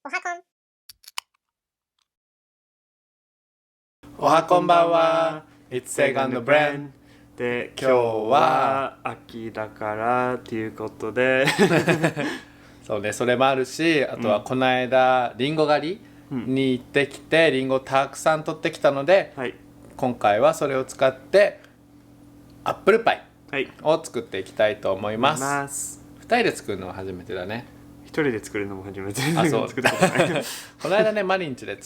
おはこん。おはこんばんは。It's Seg& Bren。で、今日は秋だからっていうことでそうね、それもあるし、あとはこの間リンゴ狩りに行ってきて、リンゴたくさん取ってきたので、はい今回はそれを使ってアップルパイはいを作っていきたいと思います。ます2人で作るのは初めてだね。一人で作るのも初めてあ、そう作ったことないこの間ね、マリン家で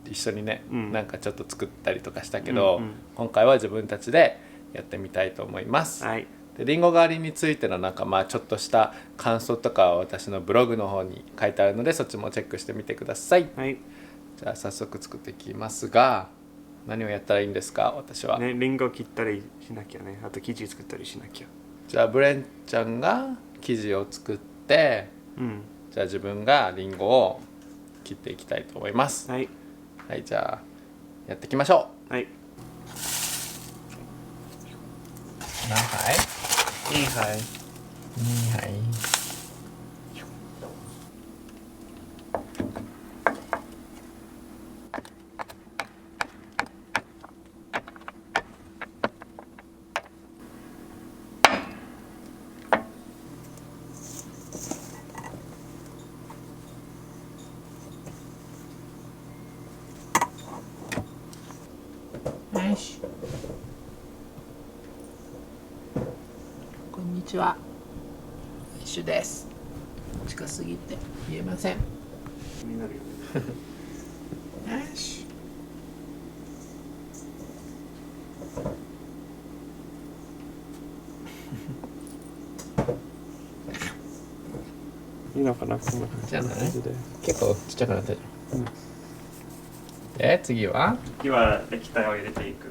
一緒にね、うんなんかちょっと作ったりとかしたけど、うんうん今回は自分たちでやってみたいと思います。はいでリンゴ狩りについてのなんかちょっとした感想とかは私のブログの方に書いてあるので、そっちもチェックしてみてください。はいじゃあ早速作っていきますが、何をやったらいいんですか？私は、ね、リンゴ切ったりしなきゃね、あと生地作ったりしなきゃ。じゃあブレンちゃんが生地を作って、うんじゃあ自分がリンゴを切っていきたいと思います。はいはい、じゃあやっていきましょう。はい何杯いいはい？2杯。よし。こんにちは。シュです。近すぎて見えません。よ気になるよねし。いいのかな、こんな感じゃないじで。結構ちっちゃくなったじゃん。うんで次は次は液体を入れていく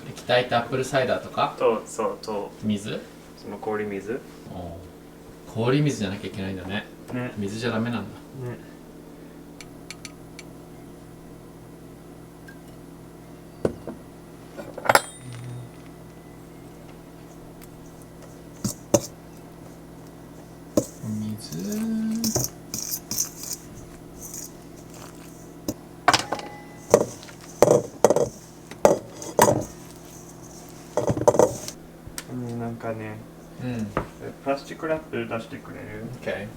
液体とアップルサイダーとかと水。その氷水氷水じゃなきゃいけないんだね。ね水じゃダメなんだ。ね水。なんかね、うんプラスチックラップ出してくれる？ OK。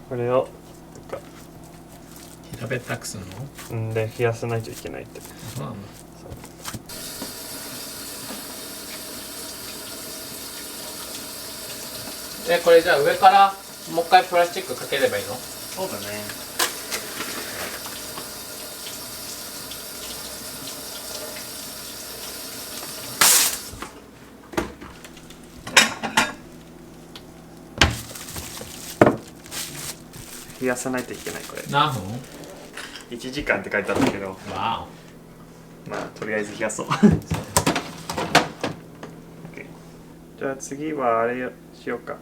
これを平べったくするの？んで冷やさないといけないって。そうなんだ。これじゃあ上からもう一回プラスチックかければいいの？そうだね。冷やさないといけないこれ。何分1時間って書いてあったけど、わまあとりあえず冷やそう。OK じゃあ次はあれしようか。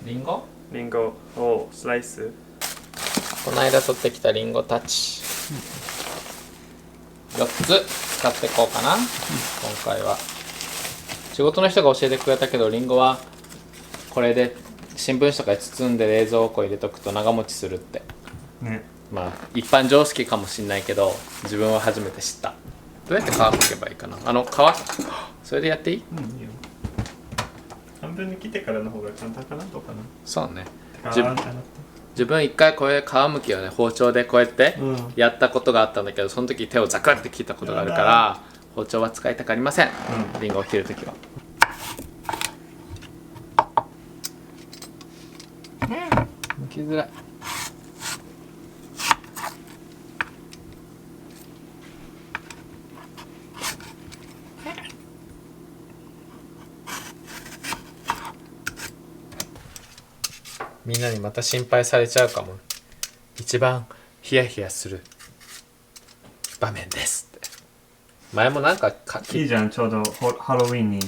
お。リンゴ？リンゴをスライス。この間取ってきたリンゴたち、4つ使っていこうかな、今回は。仕事の人が教えてくれたけど、リンゴはこれで新聞紙とかに包んで冷蔵庫入れとくと長持ちするって。ね。まあ一般常識かもしんないけど、自分は初めて知った。どうやって皮むけばいいかな。皮それでやっていい？うんいいよ。半分に切ってからの方が簡単かな、どうかな。そうね。自自分一回これ皮むきをね、包丁でこうやってうんやったことがあったんだけど、その時手をザクって切ったことがあるから包丁は使いたくありません、リンゴを切る時は。剥きづらい。みんなにまた心配されちゃうかも。一番ヒヤヒヤする場面ですって。前もなんかいいじゃん、ちょうどハロウィンに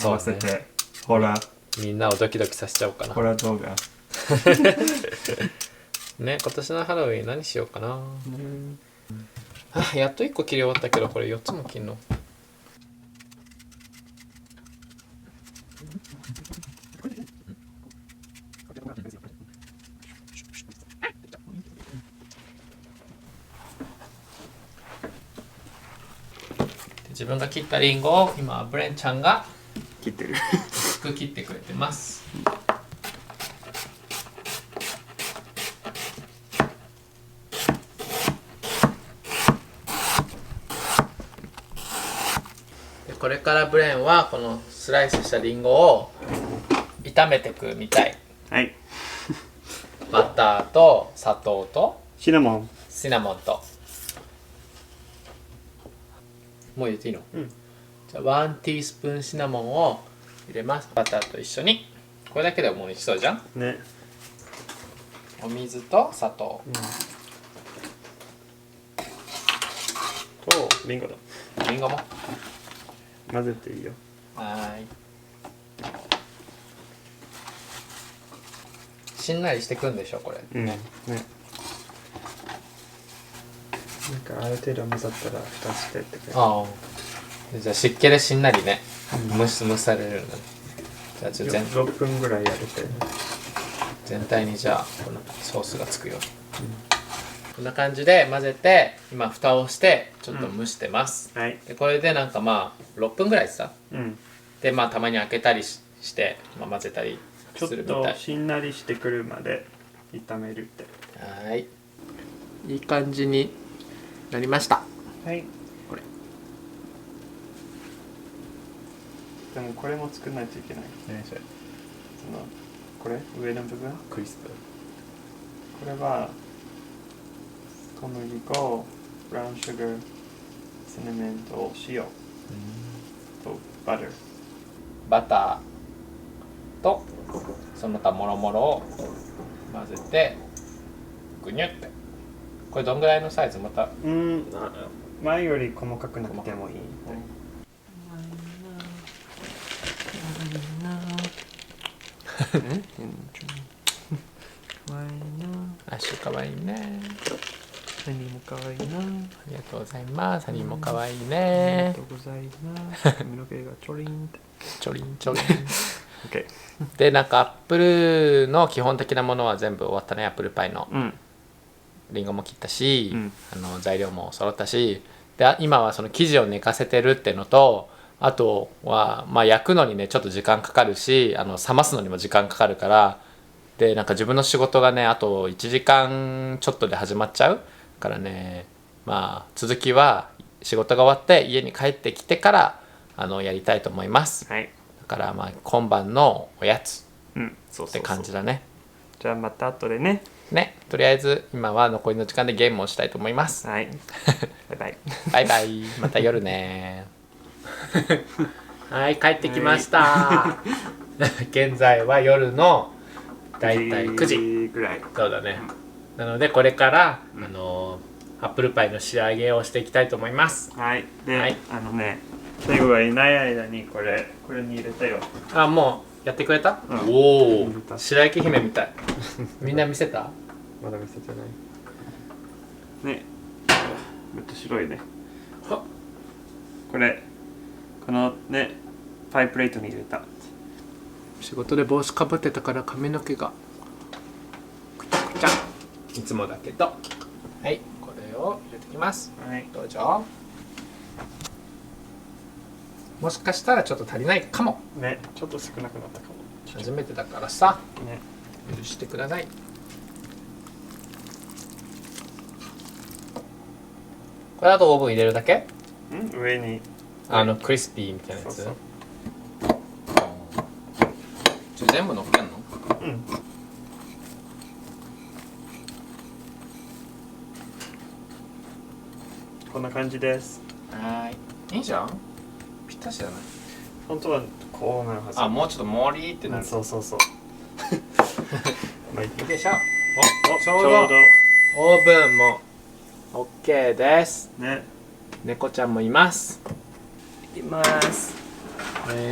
合わせそうて、ホラみんなをドキドキさせちゃおうかな。動画。ね、今年のハロウィン何しようかな。やっと1個切り終わったけど、これ4つも切んの。自分が切ったリンゴを今ブレンちゃんが切ってる薄く切ってくれてます。でこれからブレンはこのスライスしたリンゴを炒めていくみたい。はい。バターと砂糖とシナモン。シナモンと。もう入れていいの？うん。じゃあ1ティースプーンシナモンを入れます。バターと一緒に。これだけでもう美味しそうじゃん。ね。お水と砂糖。とリンゴだ。リンゴも。混ぜていいよ。はーい。しんなりしてくんでしょこれ。うん。ね。なんかある程度混ざったら蓋してってくれ。ああ。じゃあ湿気でしんなりね。蒸されるんだね。じゃあ6分ぐらいやるて。全体にじゃあこのソースがつくように。こんな感じで混ぜて今蓋をしてちょっと蒸してます。はい。でこれでなんかまあ6分ぐらいさ。うん。でまあたまに開けたりして、まあ、混ぜたりちょっするみたい。としんなりしてくるまで炒めるって。はい。いい感じになりました。はい。これ。でもこれも作らないといけない。何それ？これ上の部分。クリスプ。これは小麦粉、ブラウンシュガー、シナモンと塩とバター。バターとその他もろもろを混ぜてグニュって。これどんぐらいのサイズ？また前より細かくなくてもいい。アッシュかわいいね。サニーも可愛いな。ありがとうございます。サニーもかわいいありねがと。うございます。髪の毛がチョリンって。ちょりんちょりん。OK。でなんかアップルの基本的なものは全部終わったね。アップルパイのリンゴも切ったし、材料も揃ったし、で今はその生地を寝かせてるっていうのと、あとはまあ焼くのにねちょっと時間かかるし、冷ますのにも時間かかるから、でなんか自分の仕事がねあと1時間ちょっとで始まっちゃうからね、まあ続きは仕事が終わって家に帰ってきてからやりたいと思います。はい。だからまあ今晩のおやつってそうそうそう。感じだね。じゃあまた後でね。ね、とりあえず今は残りの時間でゲームをしたいと思います。はい。バイバイ。バイバイ、また夜ね。はい、帰ってきました。現在は夜のだいたい9時ぐらい。そうだね。なのでこれからアップルパイの仕上げをしていきたいと思います。はい。で、はい最後がいない間にこれに入れたよ。あ、もうやってくれた？うんおお入れ、た白雪姫みたい。みんな見せた？まだ見せてない。ね。めっちゃ白いね。はこのね、パイプレートに入れた。仕事で帽子かぶってたから髪の毛がくちゃくちゃ。いつもだけど。はい、これを入れてきます。はい。どうぞ。もしかしたらちょっと足りないかも。ね、ちょっと少なくなったかも。初めてだからさ、ね。許してください。これあとオーブン入れるだけ？上に。クリスピーみたいなやつ。そうそう全部乗っけんの？こんな感じです。はい。いいじゃん。ぴったしじゃない？本当はこうなるはず。あ、もうちょっとモリーってなる。そうそうそう。まあいいいいでしょ。ちょうど。オーブンも OK です。ね。猫ちゃんもいます。いきます。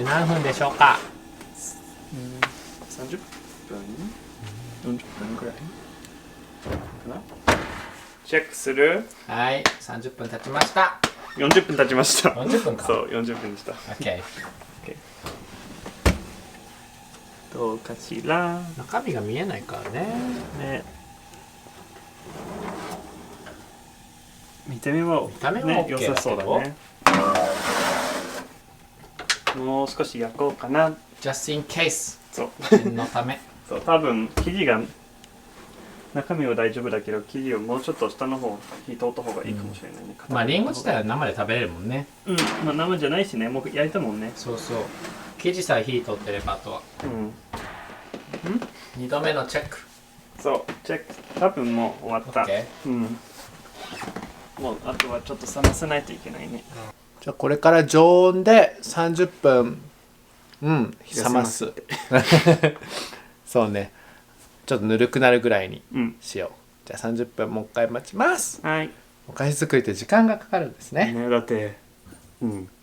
何分でしょうか？30分？40分くらいかな。チェックする？はい、30分経ちました。40分経ちました。40分か。そう、40分でした。OK。どうかしら？中身が見えないからね。ね。見た目は見た目はね OK 良さそうだね。もう少し焼こうかな。 just in case そう念のためそう、多分生地が中身は大丈夫だけど、生地をもうちょっと下の方火通った方がいいかもしれないね。まあリンゴ自体は生で食べれるもんね。うん、まあ生じゃないしね、もう焼いたもんね。そうそう、生地さえ火通ってればあとは。2度目のチェック。そう、チェック。多分もう終わった。OK。もうあとはちょっと冷ませないといけないね。じゃあこれから常温で30分冷ますそうね、ちょっとぬるくなるぐらいにしよう。じゃあ30分もう一回待ちます。はい。お菓子作りって時間がかかるんですね。だって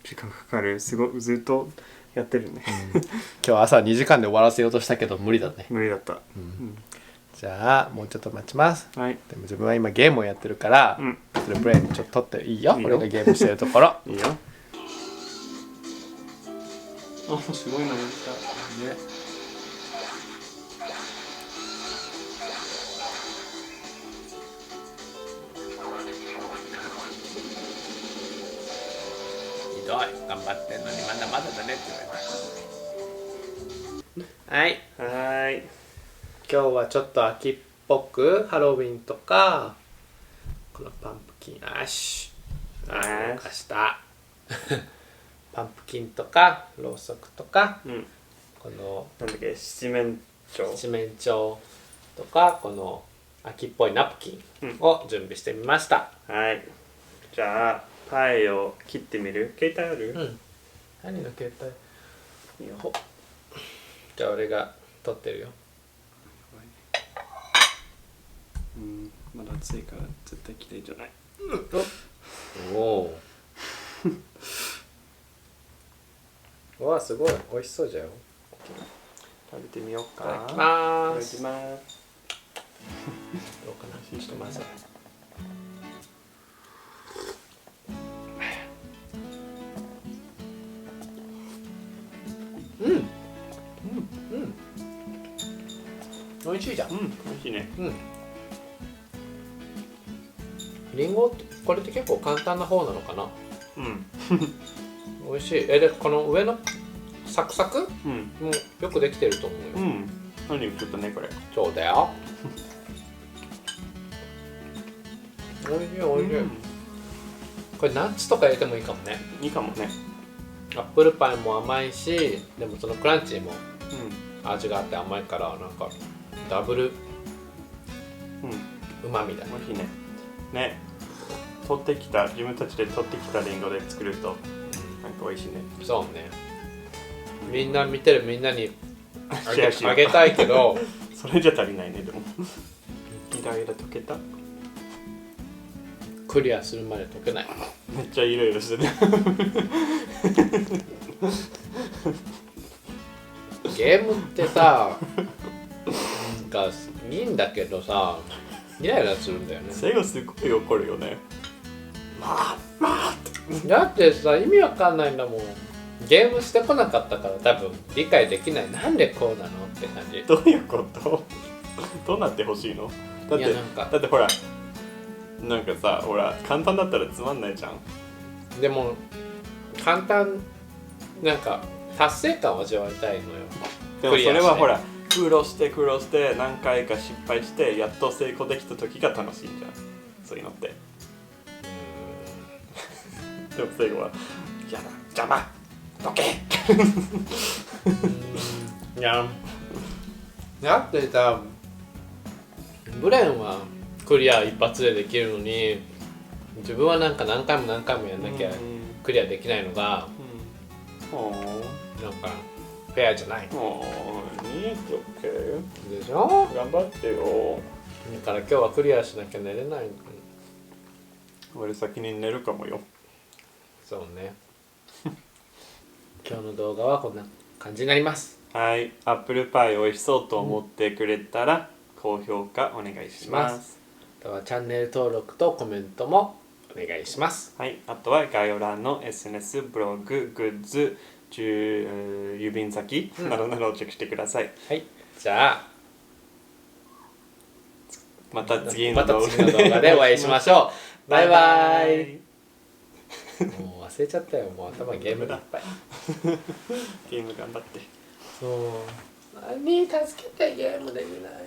時間かかる。すごいずっとやってるね。今日朝2時間で終わらせようとしたけど無理だね。無理だった。じゃあもうちょっと待ちます。はい。でも自分は今ゲームをやってるから、それブレインちょっと取っていいよ。俺がゲームしてるところ。いいよ。あ、すごいのできた。ね。ひどい、頑張ってんのにまだまだだねって言われた。はい、はい。今日はちょっと秋っぽくハロウィンとかこのパンプキンアッシュ明日パンプキンとかろうそくとか、このなんだっけ、七面鳥。七面鳥とかこの秋っぽいナプキンを準備してみました。はい。じゃあパイを切ってみる。携帯ある？何の携帯？いいよ。じゃあ俺が撮ってるよ。まだ熱いから絶対綺麗じゃない。おお。うわ、すごい美味しそうじゃよ。食べてみようか。いただきまいす。ただきます。どうかな、ちょっと混ぜ。美味しいじゃん。美味しいね。リンゴってこれって結構簡単な方なのかな。美味しい。でこの上のサクサクもよくできてると思うよ。何言ってたねこれ。そうだよ。美味しい美味しい。これナッツとか入れてもいいかもね。いいかもね。アップルパイも甘いし、でもそのクランチも味があって甘いからなんかダブルうまみだね。美味しいね。ね、自分たちで取ってきたリンゴで作るとなんか美味しいね。そうね。みんな見てるみんなにシェアしようあげたいけどそれじゃ足りないね。でもイライラ溶けた。クリアするまで溶けない。めっちゃイライラしてるゲームってさなんかいいんだけどさイライラするんだよね。最後すごい怒るよね。だってさ意味わかんないんだもん。ゲームしてこなかったから多分理解できない。なんでこうなのって感じ。どういうことどうなってほしいの？だってだってほらなんかさ、ほら簡単だったらつまんないじゃん。でも簡単なんか達成感を味わいたいのよ。でもそれはほら苦労して何回か失敗してやっと成功できた時が楽しいんじゃん。そういうのって。でも最後はやだ邪魔どけいやだってさブレンはクリア一発でできるのに自分はなんか何回もやんなきゃクリアできないのがなんかフェアじゃない。いいってオッケーでしょ。頑張ってよ。だから今日はクリアしなきゃ寝れない。俺先に寝るかもよ。そうね今日の動画はこんな感じになります。はい、アップルパイ美味しそうと思ってくれたら高評価お願いします。あとはチャンネル登録とコメントもお願いします。はい、あとは概要欄の SNS、ブログ、グッズ、郵便先などなどをチェックしてください。はい、じゃあまた次の動画でお会いしましょう。バイバイ。もう忘れちゃったよ。もう頭ゲームでいっぱい。ゲーム頑張って。そう何助けて、ゲームできないよ。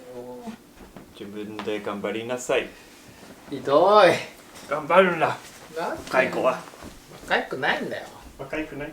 自分で頑張りなさい。ひどい。頑張るんだ。なんで若い子は。若くないんだよ。若いくない